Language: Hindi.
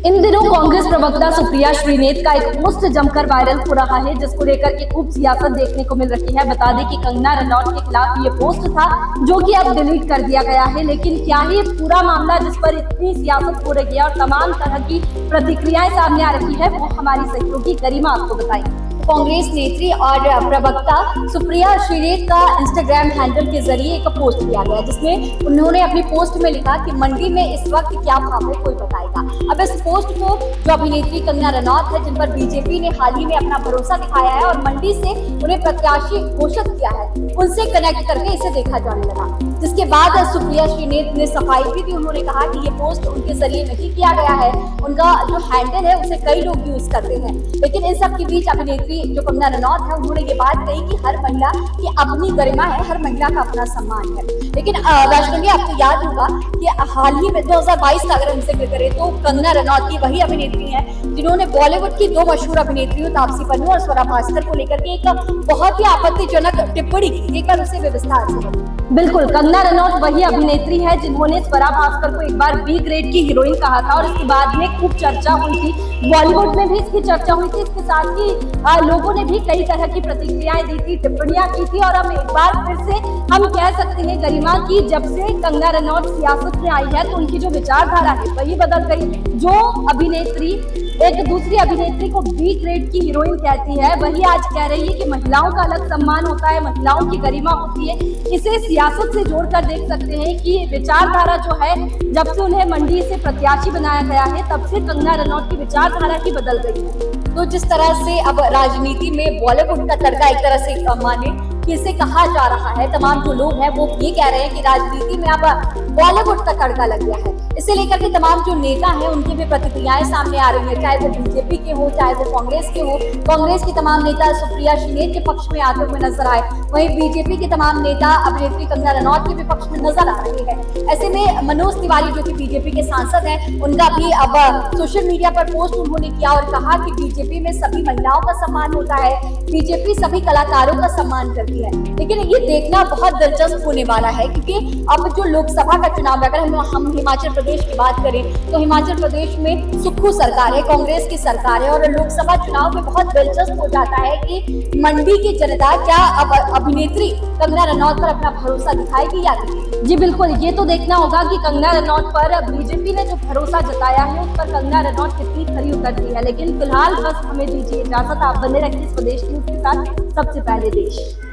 इन दिनों कांग्रेस प्रवक्ता सुप्रिया श्रीनेत का एक पोस्ट जमकर वायरल हो रहा है, जिसको लेकर के खूब सियासत देखने को मिल रही है। बता दें कि कंगना रनौत के खिलाफ ये पोस्ट था, जो कि अब डिलीट कर दिया गया है। लेकिन क्या ही पूरा मामला जिस पर इतनी सियासत हो रही है और तमाम तरह की प्रतिक्रियाएं सामने आ रही है, वो हमारी सहयोगी गरिमा आपको बताएंगे। कांग्रेस नेत्री और प्रवक्ता सुप्रिया श्रीनेत का इंस्टाग्राम हैंडल के जरिए एक पोस्ट किया गया, जिसमें उन्होंने अपनी पोस्ट में लिखा कि मंडी में इस वक्त क्या भाव है कोई बताएगा। अब इस पोस्ट को जो अभिनेत्री कंगना रनौत है, जिन पर बीजेपी ने हाल ही में अपना भरोसा दिखाया है और मंडी से उन्हें प्रत्याशी घोषित किया है, उनसे कनेक्ट करके इसे देखा जाने लगा। जिसके बाद सुप्रिया श्रीनेत ने सफाई भी दी। उन्होंने कहा कि ये पोस्ट उनके जरिए नहीं किया गया है, उनका जो हैंडल है उसे कई लोग यूज करते हैं। लेकिन इन सब के बीच अभिनेत्री जो कंगना रनौत है, उन्होंने ये बात कही कि हर महिला की अपनी गरिमा है, हर महिला का अपना सम्मान है। लेकिन वैष्णवी, आपको याद होगा कि हाल ही में 2022 का अगर हम जिक्र करें तो कंगना रनौत की वही अभिनेत्री है जिन्होंने बॉलीवुड की दो मशहूर अभिनेत्रियों तापसी पन्नू और स्वरा भास्कर को लेकर के एक बहुत ही आपत्तिजनक टिप्पणी की। एक बार उसे विस्तार से। बिल्कुल, कंगना रनौत वही अभिनेत्री है जिन्होंने स्वरा भास्कर को एक बार बी ग्रेड की हीरोइन कहा था और इसके बाद में खूब चर्चा हुई थी। बॉलीवुड में भी इसकी चर्चा हुई थी। इसके साथ ही लोगों ने भी कई तरह की प्रतिक्रियाएं दी थी, टिप्पणियां की थी। और अब एक बार फिर से हम कह सकते हैं गरिमा की जब से कंगना रनौत सियासत में आई है तो उनकी जो विचारधारा है वही बदल गई। जो अभिनेत्री एक दूसरी अभिनेत्री को बी ग्रेड की हीरोइन कहती है, वही आज कह रही है कि महिलाओं का अलग सम्मान होता है, महिलाओं की गरिमा होती है। इसे सियासत से जोड़कर देख सकते हैं कि विचारधारा जो है, जब से उन्हें मंडी से प्रत्याशी बनाया गया है तब से कंगना रनौत की विचारधारा ही बदल गई है। तो जिस तरह से अब राजनीति में बॉलीवुड का तड़का एक तरह से माने कि इसे कहा जा रहा है, तमाम जो लोग हैं वो ये कह रहे हैं कि राजनीति में अब बॉलीवुड का तड़का लग गया है। इसे लेकर के तमाम जो नेता हैं उनकी भी प्रतिक्रियाएं सामने आ रही है, चाहे वो बीजेपी के हो चाहे वो कांग्रेस के हो। कांग्रेस के तमाम नेता सुप्रिया श्रीनेत के पक्ष में आते हुए नजर आए, वहीं बीजेपी के तमाम नेता अभिनेत्री कंगना रनौत के भी पक्ष में नजर आ रहे हैं। ऐसे में मनोज तिवारी जो कि बीजेपी के सांसद हैं, उनका भी अब सोशल मीडिया पर पोस्ट उन्होंने किया और कहा कि बीजेपी में सभी महिलाओं का सम्मान होता है, बीजेपी सभी कलाकारों का सम्मान करती है। लेकिन ये देखना बहुत दिलचस्प होने वाला है, क्योंकि अब जो लोकसभा का चुनाव, अगर हम हिमाचल प्रदेश की बात करें तो हिमाचल प्रदेश में सुक्खू सरकार है, कांग्रेस की सरकार है। और लोकसभा चुनाव में बहुत दिलचस्प हो जाता है कि मंडी की जनता क्या अब अभिनेत्री कंगना रनौत पर अपना भरोसा दिखाएगी या नहीं। जी बिल्कुल, ये तो देखना होगा कि कंगना रनौत पर बीजेपी ने जो भरोसा जताया है उस पर कंगना रनौत कितनी खरी उतरती है। लेकिन फिलहाल बस हमें दीजिए इजाजत। आप बने रखिए स्वदेश न्यूज के साथ, सबसे पहले देश।